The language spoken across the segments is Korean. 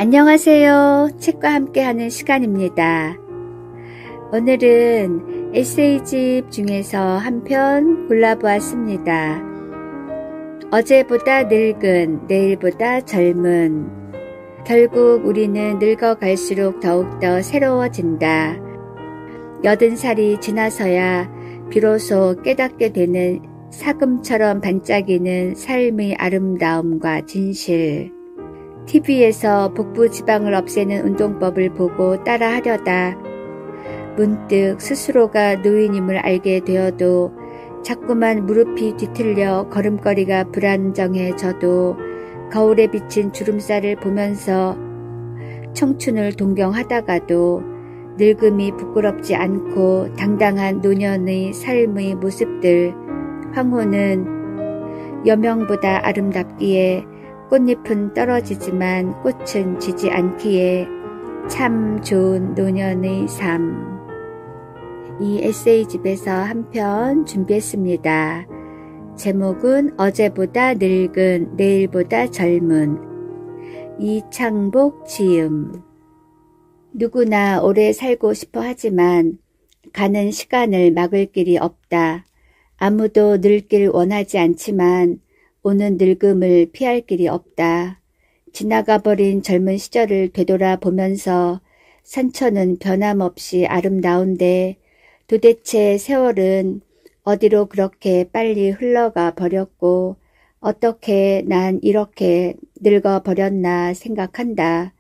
안녕하세요. 책과 함께하는 시간입니다. 오늘은 에세이집 중에서 한 편 골라보았습니다. 어제보다 늙은, 내일보다 젊은. 결국 우리는 늙어갈수록 더욱더 새로워진다. 80살이 지나서야 비로소 깨닫게 되는 사금처럼 반짝이는 삶의 아름다움과 진실. TV에서 복부 지방을 없애는 운동법을 보고 따라하려다 문득 스스로가 노인임을 알게 되어도 자꾸만 무릎이 뒤틀려 걸음걸이가 불안정해져도 거울에 비친 주름살을 보면서 청춘을 동경하다가도 늙음이 부끄럽지 않고 당당한 노년의 삶의 모습들, 황호는 여명보다 아름답기에 꽃잎은 떨어지지만 꽃은 지지 않기에 참 좋은 노년의 삶. 이 에세이집에서 한 편 준비했습니다. 제목은 어제보다 늙은, 내일보다 젊은. 이창복 지음. 누구나 오래 살고 싶어 하지만 가는 시간을 막을 길이 없다. 아무도 늙길 원하지 않지만 오는 늙음을 피할 길이 없다. 지나가버린 젊은 시절을 되돌아보면서 산천은 변함없이 아름다운데 도대체 세월은 어디로 그렇게 빨리 흘러가 버렸고 어떻게 난 이렇게 늙어버렸나 생각한다.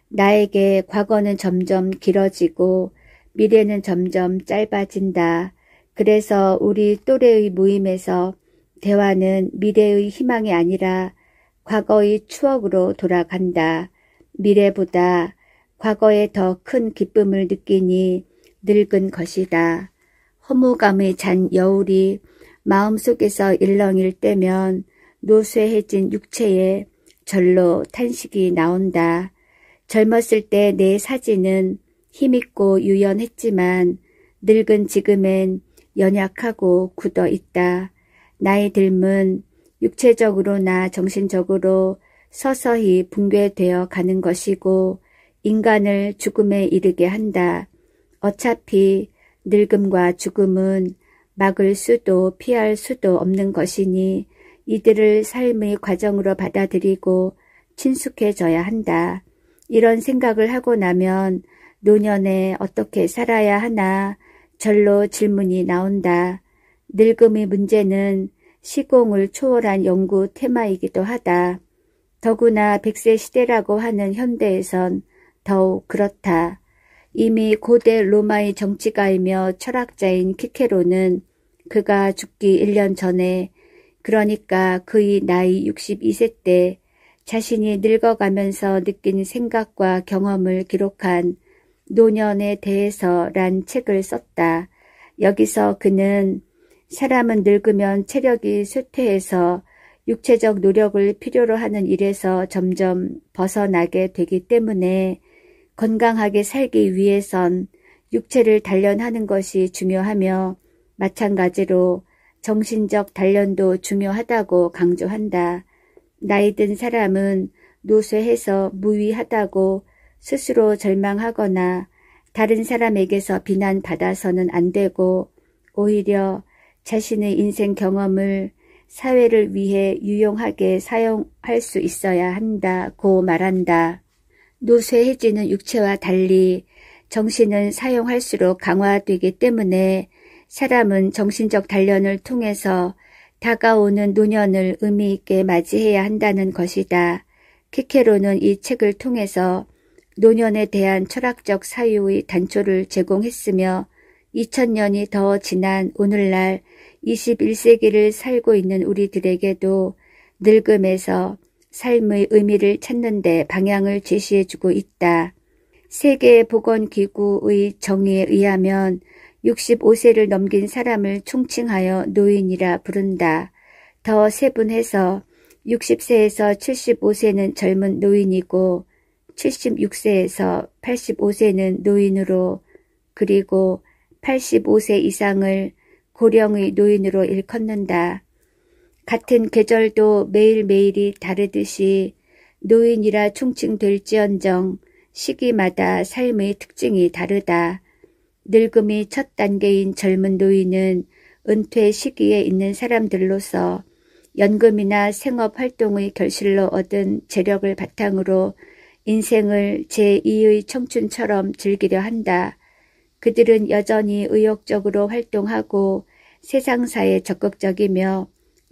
나에게 과거는 점점 길어지고 미래는 점점 짧아진다. 그래서 우리 또래의 모임에서 대화는 미래의 희망이 아니라 과거의 추억으로 돌아간다. 미래보다 과거에 더 큰 기쁨을 느끼니 늙은 것이다. 허무감의 잔 여울이 마음속에서 일렁일 때면 노쇠해진 육체에 절로 탄식이 나온다. 젊었을 때 내 사진은 힘있고 유연했지만 늙은 지금엔 연약하고 굳어 있다. 나이 들면 육체적으로나 정신적으로 서서히 붕괴되어 가는 것이고 인간을 죽음에 이르게 한다. 어차피 늙음과 죽음은 막을 수도 피할 수도 없는 것이니 이들을 삶의 과정으로 받아들이고 친숙해져야 한다. 이런 생각을 하고 나면 노년에 어떻게 살아야 하나 절로 질문이 나온다. 늙음의 문제는 시공을 초월한 연구 테마이기도 하다. 더구나 100세 시대라고 하는 현대에선 더욱 그렇다. 이미 고대 로마의 정치가이며 철학자인 키케로는 그가 죽기 1년 전에, 그러니까 그의 나이 62세 때 자신이 늙어가면서 느낀 생각과 경험을 기록한 노년에 대해서란 책을 썼다. 여기서 그는 사람은 늙으면 체력이 쇠퇴해서 육체적 노력을 필요로 하는 일에서 점점 벗어나게 되기 때문에 건강하게 살기 위해선 육체를 단련하는 것이 중요하며 마찬가지로 정신적 단련도 중요하다고 강조한다. 나이 든 사람은 노쇠해서 무위하다고 스스로 절망하거나 다른 사람에게서 비난받아서는 안 되고 오히려 자신의 인생 경험을 사회를 위해 유용하게 사용할 수 있어야 한다고 말한다. 노쇠해지는 육체와 달리 정신은 사용할수록 강화되기 때문에 사람은 정신적 단련을 통해서 다가오는 노년을 의미 있게 맞이해야 한다는 것이다. 키케로는 이 책을 통해서 노년에 대한 철학적 사유의 단초를 제공했으며 2000년이 더 지난 오늘날 21세기를 살고 있는 우리들에게도 늙음에서 삶의 의미를 찾는 데 방향을 제시해주고 있다. 세계보건기구의 정의에 의하면 65세를 넘긴 사람을 총칭하여 노인이라 부른다. 더 세분해서 60세에서 75세는 젊은 노인이고 76세에서 85세는 노인으로 그리고 85세 이상을 고령의 노인으로 일컫는다. 같은 계절도 매일매일이 다르듯이 노인이라 총칭될지언정 시기마다 삶의 특징이 다르다. 늙음이 첫 단계인 젊은 노인은 은퇴 시기에 있는 사람들로서 연금이나 생업활동의 결실로 얻은 재력을 바탕으로 인생을 제2의 청춘처럼 즐기려 한다. 그들은 여전히 의욕적으로 활동하고 세상사에 적극적이며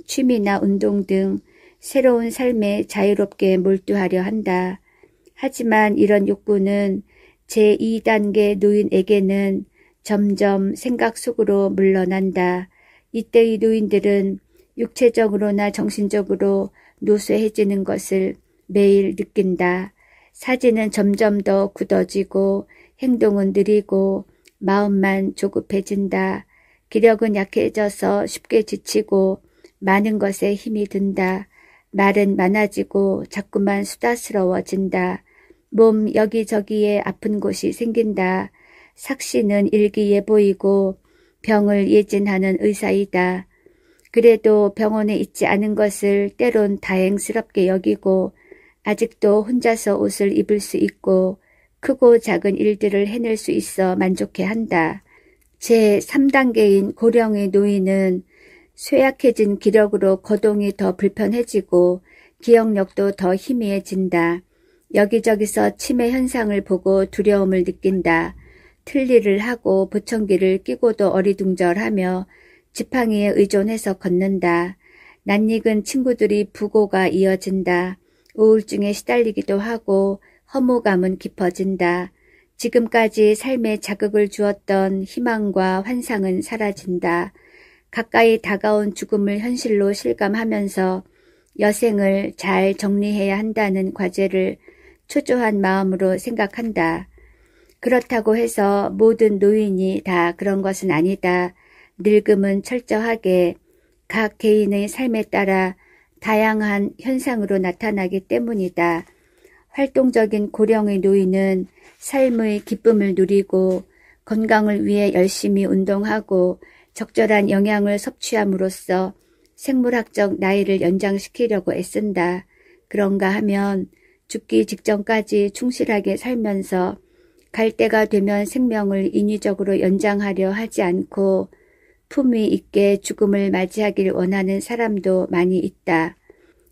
취미나 운동 등 새로운 삶에 자유롭게 몰두하려 한다. 하지만 이런 욕구는 제2단계 노인에게는 점점 생각 속으로 물러난다. 이때의 노인들은 육체적으로나 정신적으로 노쇠해지는 것을 매일 느낀다. 사지는 점점 더 굳어지고 행동은 느리고 마음만 조급해진다. 기력은 약해져서 쉽게 지치고 많은 것에 힘이 든다. 말은 많아지고 자꾸만 수다스러워진다. 몸 여기저기에 아픈 곳이 생긴다. 삭신은 일기예보이고 병을 예진하는 의사이다. 그래도 병원에 있지 않은 것을 때론 다행스럽게 여기고 아직도 혼자서 옷을 입을 수 있고 크고 작은 일들을 해낼 수 있어 만족해한다. 제3단계인 고령의 노인은 쇠약해진 기력으로 거동이 더 불편해지고 기억력도 더 희미해진다. 여기저기서 치매 현상을 보고 두려움을 느낀다. 틀니를 하고 보청기를 끼고도 어리둥절하며 지팡이에 의존해서 걷는다. 낯익은 친구들이 부고가 이어진다. 우울증에 시달리기도 하고 허무감은 깊어진다. 지금까지 삶에 자극을 주었던 희망과 환상은 사라진다. 가까이 다가온 죽음을 현실로 실감하면서 여생을 잘 정리해야 한다는 과제를 초조한 마음으로 생각한다. 그렇다고 해서 모든 노인이 다 그런 것은 아니다. 늙음은 철저하게 각 개인의 삶에 따라 다양한 현상으로 나타나기 때문이다. 활동적인 고령의 노인은 삶의 기쁨을 누리고 건강을 위해 열심히 운동하고 적절한 영양을 섭취함으로써 생물학적 나이를 연장시키려고 애쓴다. 그런가 하면 죽기 직전까지 충실하게 살면서 갈 때가 되면 생명을 인위적으로 연장하려 하지 않고 품위 있게 죽음을 맞이하길 원하는 사람도 많이 있다.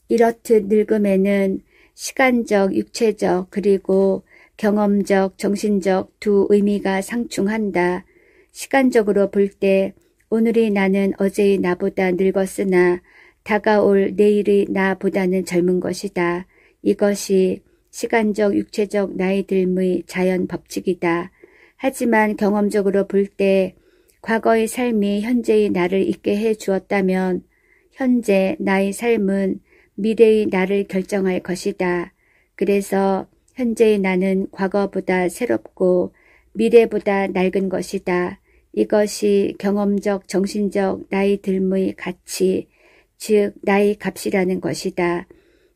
이렇듯 늙음에는 시간적, 육체적, 그리고 경험적, 정신적 두 의미가 상충한다. 시간적으로 볼 때 오늘의 나는 어제의 나보다 늙었으나 다가올 내일의 나보다는 젊은 것이다. 이것이 시간적, 육체적 나이 듦의 자연 법칙이다. 하지만 경험적으로 볼 때 과거의 삶이 현재의 나를 있게 해 주었다면 현재 나의 삶은 미래의 나를 결정할 것이다. 그래서 현재의 나는 과거보다 새롭고 미래보다 낡은 것이다. 이것이 경험적, 정신적 나이 듦의 가치, 즉 나의 값이라는 것이다.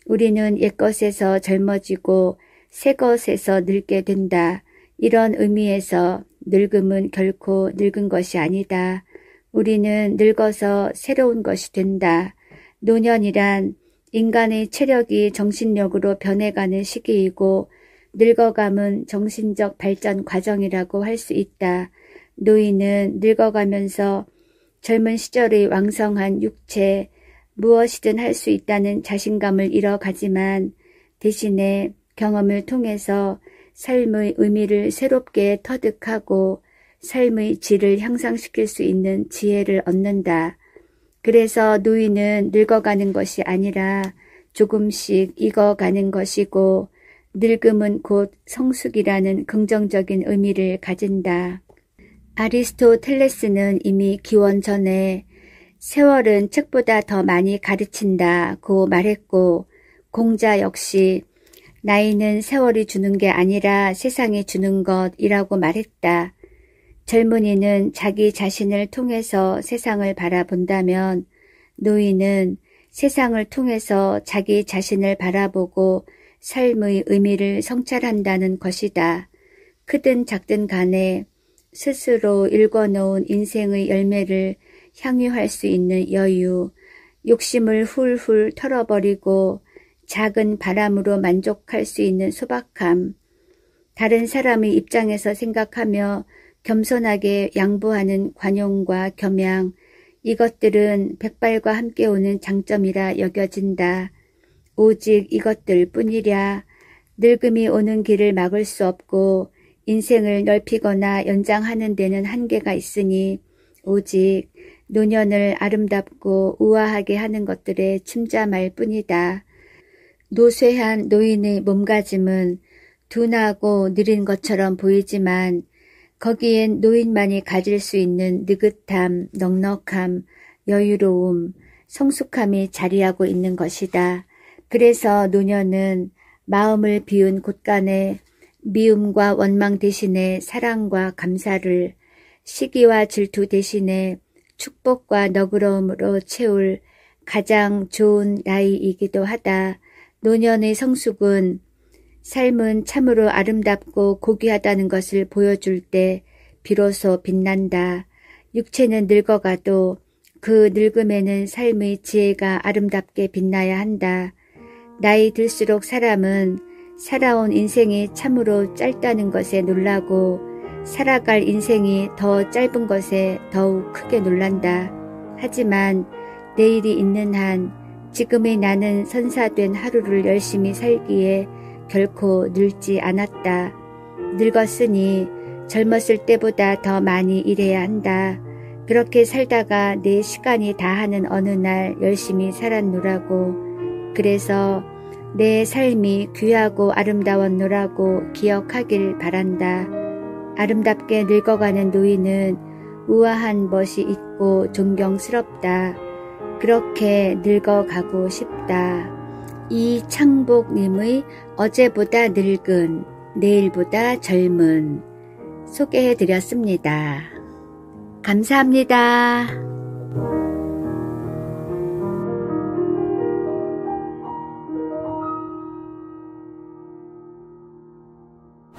우리는 옛것에서 젊어지고 새것에서 늙게 된다. 이런 의미에서 늙음은 결코 늙은 것이 아니다. 우리는 늙어서 새로운 것이 된다. 노년이란 인간의 체력이 정신력으로 변해가는 시기이고 늙어감은 정신적 발전 과정이라고 할 수 있다. 노인은 늙어가면서 젊은 시절의 왕성한 육체, 무엇이든 할 수 있다는 자신감을 잃어가지만 대신에 경험을 통해서 삶의 의미를 새롭게 터득하고 삶의 질을 향상시킬 수 있는 지혜를 얻는다. 그래서 노인은 늙어가는 것이 아니라 조금씩 익어가는 것이고 늙음은 곧 성숙이라는 긍정적인 의미를 가진다. 아리스토텔레스는 이미 기원 전에 세월은 책보다 더 많이 가르친다고 말했고 공자 역시 나이는 세월이 주는 게 아니라 세상이 주는 것이라고 말했다. 젊은이는 자기 자신을 통해서 세상을 바라본다면 노인은 세상을 통해서 자기 자신을 바라보고 삶의 의미를 성찰한다는 것이다. 크든 작든 간에 스스로 읽어놓은 인생의 열매를 향유할 수 있는 여유, 욕심을 훌훌 털어버리고 작은 바람으로 만족할 수 있는 소박함, 다른 사람의 입장에서 생각하며 겸손하게 양보하는 관용과 겸양, 이것들은 백발과 함께 오는 장점이라 여겨진다. 오직 이것들 뿐이랴. 늙음이 오는 길을 막을 수 없고 인생을 넓히거나 연장하는 데는 한계가 있으니 오직 노년을 아름답고 우아하게 하는 것들에 침잠할 뿐이다. 노쇠한 노인의 몸가짐은 둔하고 느린 것처럼 보이지만 거기엔 노인만이 가질 수 있는 느긋함, 넉넉함, 여유로움, 성숙함이 자리하고 있는 것이다. 그래서 노년은 마음을 비운 곳간에 미움과 원망 대신에 사랑과 감사를, 시기와 질투 대신에 축복과 너그러움으로 채울 가장 좋은 나이이기도 하다. 노년의 성숙은 삶은 참으로 아름답고 고귀하다는 것을 보여줄 때 비로소 빛난다. 육체는 늙어가도 그 늙음에는 삶의 지혜가 아름답게 빛나야 한다. 나이 들수록 사람은 살아온 인생이 참으로 짧다는 것에 놀라고 살아갈 인생이 더 짧은 것에 더욱 크게 놀란다. 하지만 내일이 있는 한 지금의 나는 선사된 하루를 열심히 살기에 결코 늙지 않았다. 늙었으니 젊었을 때보다 더 많이 일해야 한다. 그렇게 살다가 내 시간이 다하는 어느 날 열심히 살았노라고. 그래서 내 삶이 귀하고 아름다웠노라고 기억하길 바란다. 아름답게 늙어가는 노인은 우아한 멋이 있고 존경스럽다. 그렇게 늙어가고 싶다. 이창복님의 어제보다 늙은, 내일보다 젊은 소개해드렸습니다. 감사합니다.